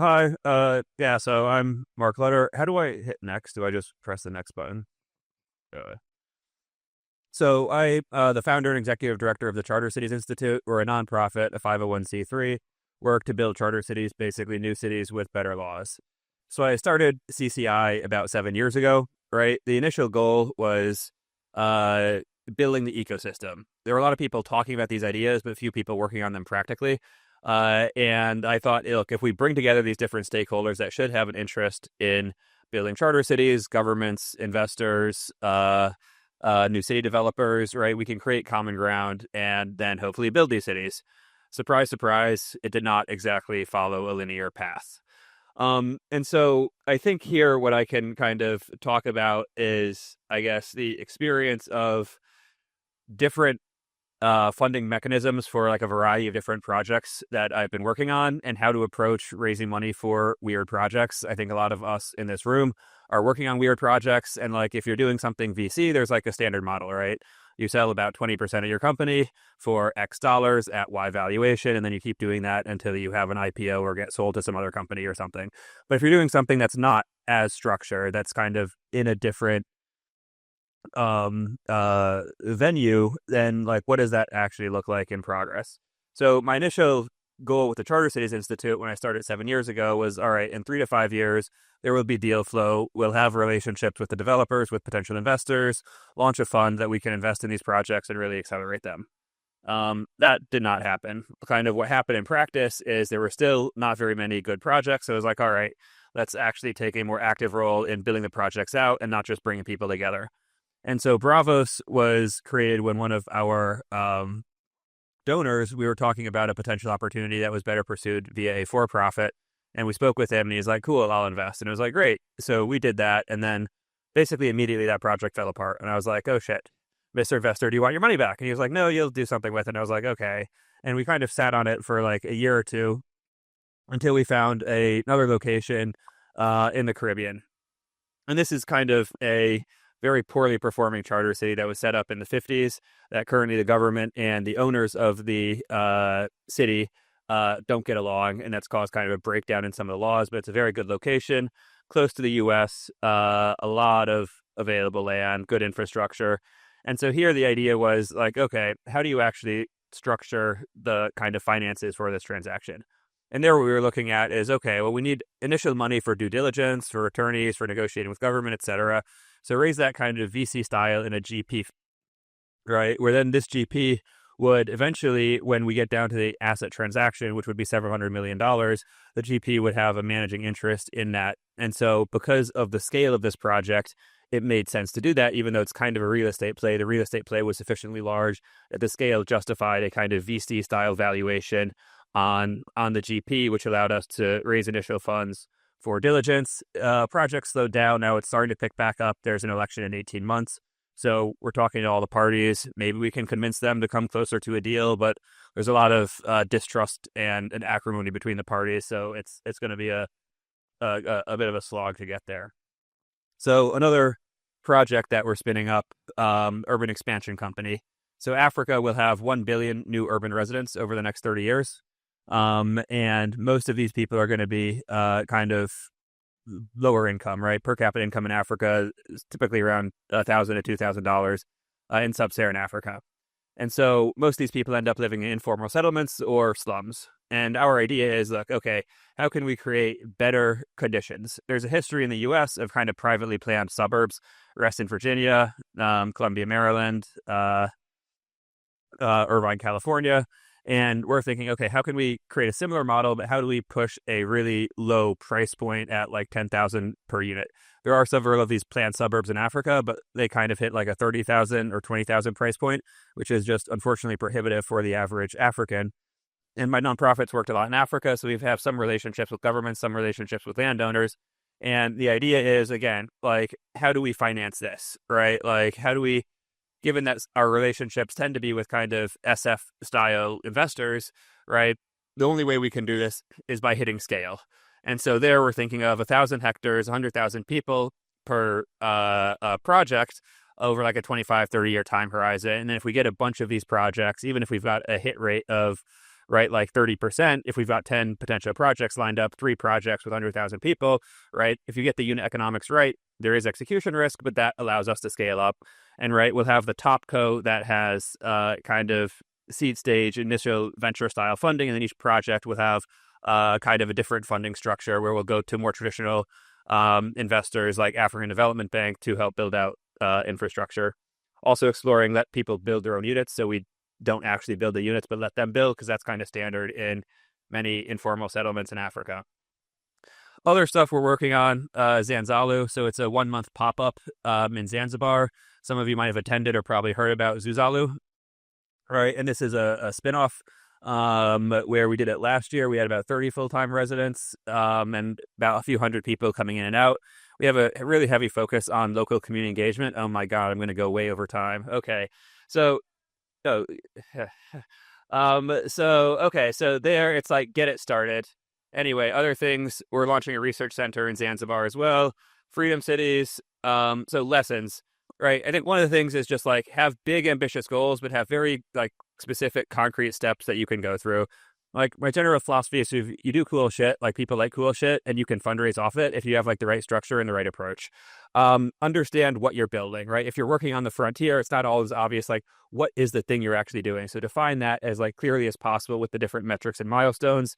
Hi. Yeah, so I'm Mark Lutter. How do I hit next? Do I just press the next button? Uh, the founder and executive director of the Charter Cities Institute. We're a nonprofit, a 501(c)(3, work to build charter cities, basically new cities with better laws. So I started CCI about 7 years ago, right? The initial goal was uh, building the ecosystem. There were a lot of people talking about these ideas, but few people working on them practically. And I thought, look, if we bring together these different stakeholders that should have an interest in building charter cities, governments, investors, new city developers, right? We can create common ground and then hopefully build these cities. Surprise, surprise, it did not exactly follow a linear path. And so I think here what I can kind of talk about is, I guess, the experience of different funding mechanisms for like a variety of different projects that I've been working on and how to approach raising money for weird projects. I think a lot of us in this room are working on weird projects. And like if you're doing something VC, there's like a standard model, right? You sell about 20% of your company for X dollars at Y valuation, and then you keep doing that until you have an IPO or get sold to some other company or something. But if you're doing something that's not as structured, that's kind of in a different venue, then like what does that actually look like in progress? So my initial goal with the Charter Cities Institute when I started 7 years ago was, all right, in 3 to 5 years there will be deal flow, we'll have relationships with the developers, with potential investors, launch a fund that we can invest in these projects and really accelerate them. That did not happen. Kind of what happened in practice is there were still not very many good projects, so it was like, all right, let's actually take a more active role in building the projects out and not just bringing people together. And so Bravos was created when one of our donors, we were talking about a potential opportunity that was better pursued via a for-profit. And we spoke with him and he's like, cool, I'll invest. And it was like, great. So we did that. And then basically immediately that project fell apart. And I was like, oh shit, Mr. Investor, do you want your money back? And he was like, no, you'll do something with it. And I was like, okay. And we kind of sat on it for like a year or two until we found another location in the Caribbean. And this is kind of a very poorly performing charter city that was set up in the 50s that currently the government and the owners of the city don't get along. And that's caused kind of a breakdown in some of the laws. But it's a very good location, close to the U.S., a lot of available land, good infrastructure. And so here the idea was like, okay, how do you actually structure the kind of finances for this transaction? And there what we were looking at is, okay, well, we need initial money for due diligence, for attorneys, for negotiating with government, et cetera. So raise that kind of VC style in a GP, right? Where then this GP would eventually, when we get down to the asset transaction, which would be several $100 million, the GP would have a managing interest in that. And so because of the scale of this project, it made sense to do that, even though it's kind of a real estate play. The real estate play was sufficiently large that the scale justified a kind of VC style valuation on the GP, which allowed us to raise initial funds for diligence. Project slowed down. Now it's starting to pick back up. There's an election in 18 months. So we're talking to all the parties. Maybe we can convince them to come closer to a deal, but there's a lot of distrust and acrimony between the parties. So it's going to be a bit of a slog to get there. So another project that we're spinning up, urban expansion company. So Africa will have 1 billion new urban residents over the next 30 years. And most of these people are going to be kind of lower income, right? Per capita income in Africa is typically around $1,000 to $2,000 in sub-Saharan Africa. And so most of these people end up living in informal settlements or slums. And our idea is, look, okay, how can we create better conditions? There's a history in the U.S. of kind of privately planned suburbs, Reston, Virginia, Columbia, Maryland, Irvine, California. And we're thinking, okay, how can we create a similar model, but how do we push a really low price point at like 10,000 per unit? There are several of these planned suburbs in Africa, but they kind of hit like a 30,000 or 20,000 price point, which is just unfortunately prohibitive for the average African. And my nonprofits worked a lot in Africa, so we have some relationships with governments, some relationships with landowners. And the idea is, again, like, how do we finance this, right? Like, how do we, given that our relationships tend to be with kind of SF style investors, right? The only way we can do this is by hitting scale. And so there we're thinking of 1,000 hectares, 100,000 people per project over like a 25, 30-year time horizon. And then if we get a bunch of these projects, even if we've got a hit rate of right? Like 30%, if we've got 10 potential projects lined up, 3 projects with 100,000 people, right? If you get the unit economics right, there is execution risk, but that allows us to scale up. And right, we'll have the top co that has kind of seed stage, initial venture style funding, and then each project will have kind of a different funding structure where we'll go to more traditional investors like African Development Bank to help build out infrastructure. Also exploring let people build their own units, so we don't actually build the units, but let them build, because that's kind of standard in many informal settlements in Africa. Other stuff we're working on, Zanzalu. So it's a 1-month pop-up in Zanzibar. Some of you might have attended or probably heard about Zuzalu, right? And this is a spin-off where we did it last year. We had about 30 full-time residents and about a few hundred people coming in and out. We have a really heavy focus on local community engagement. Oh my God, I'm going to go way over time. Okay. So, oh, so there it's like, get it started. Anyway, other things, we're launching a research center in Zanzibar as well. Freedom cities. So lessons, right? I think one of the things is just like have big ambitious goals, but have very like specific concrete steps that you can go through. Like my general philosophy is if you do cool shit, like people like cool shit, and you can fundraise off it if you have like the right structure and the right approach. Understand what you're building, right? If you're working on the frontier, it's not always obvious, like what is the thing you're actually doing? So define that as like clearly as possible with the different metrics and milestones.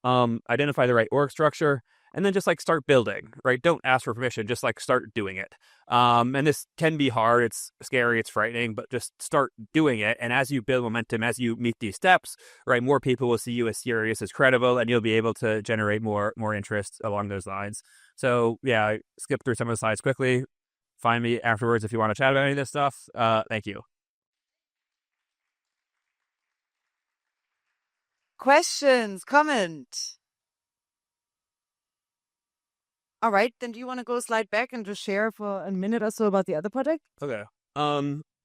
Identify the right org structure, and then just like start building, right? Don't ask for permission, just like start doing it. And this can be hard, it's scary, it's frightening, but just start doing it. And as you build momentum, as you meet these steps, right, more people will see you as serious, as credible, and you'll be able to generate more interest along those lines. So yeah, skip through some of the slides quickly. Find me afterwards if you want to chat about any of this stuff. Thank you. Questions, comment. All right, then do you want to go slide back and just share for a minute or so about the other project? Okay.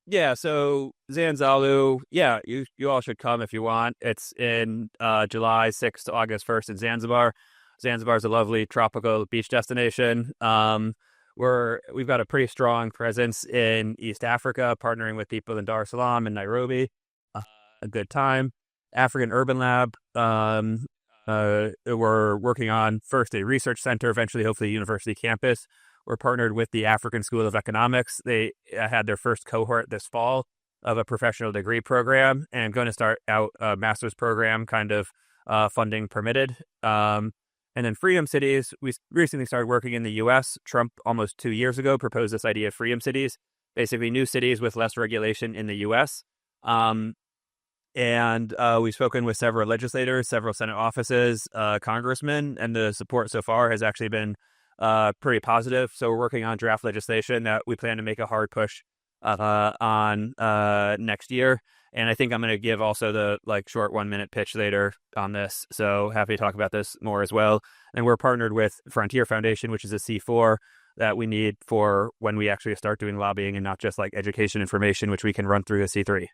Yeah, so Zanzalu, yeah, you all should come if you want. It's in July 6th to August 1st in Zanzibar. Zanzibar is a lovely tropical beach destination. We've got a pretty strong presence in East Africa, partnering with people in Dar es Salaam and Nairobi. A good time. African Urban Lab. We're working on first a research center, eventually hopefully a university campus. We're partnered with the African School of Economics. They had their first cohort this fall of a professional degree program, and going to start out a master's program, kind of funding permitted. And then Freedom Cities, we recently started working in the U.S. Trump, almost 2 years ago, proposed this idea of Freedom Cities, basically new cities with less regulation in the U.S. And we've spoken with several legislators, several Senate offices, congressmen, and the support so far has actually been pretty positive. So we're working on draft legislation that we plan to make a hard push on next year. And I think I'm going to give also the like short 1-minute pitch later on this. So happy to talk about this more as well. And we're partnered with Frontier Foundation, which is a C4 that we need for when we actually start doing lobbying and not just like education information, which we can run through a C3.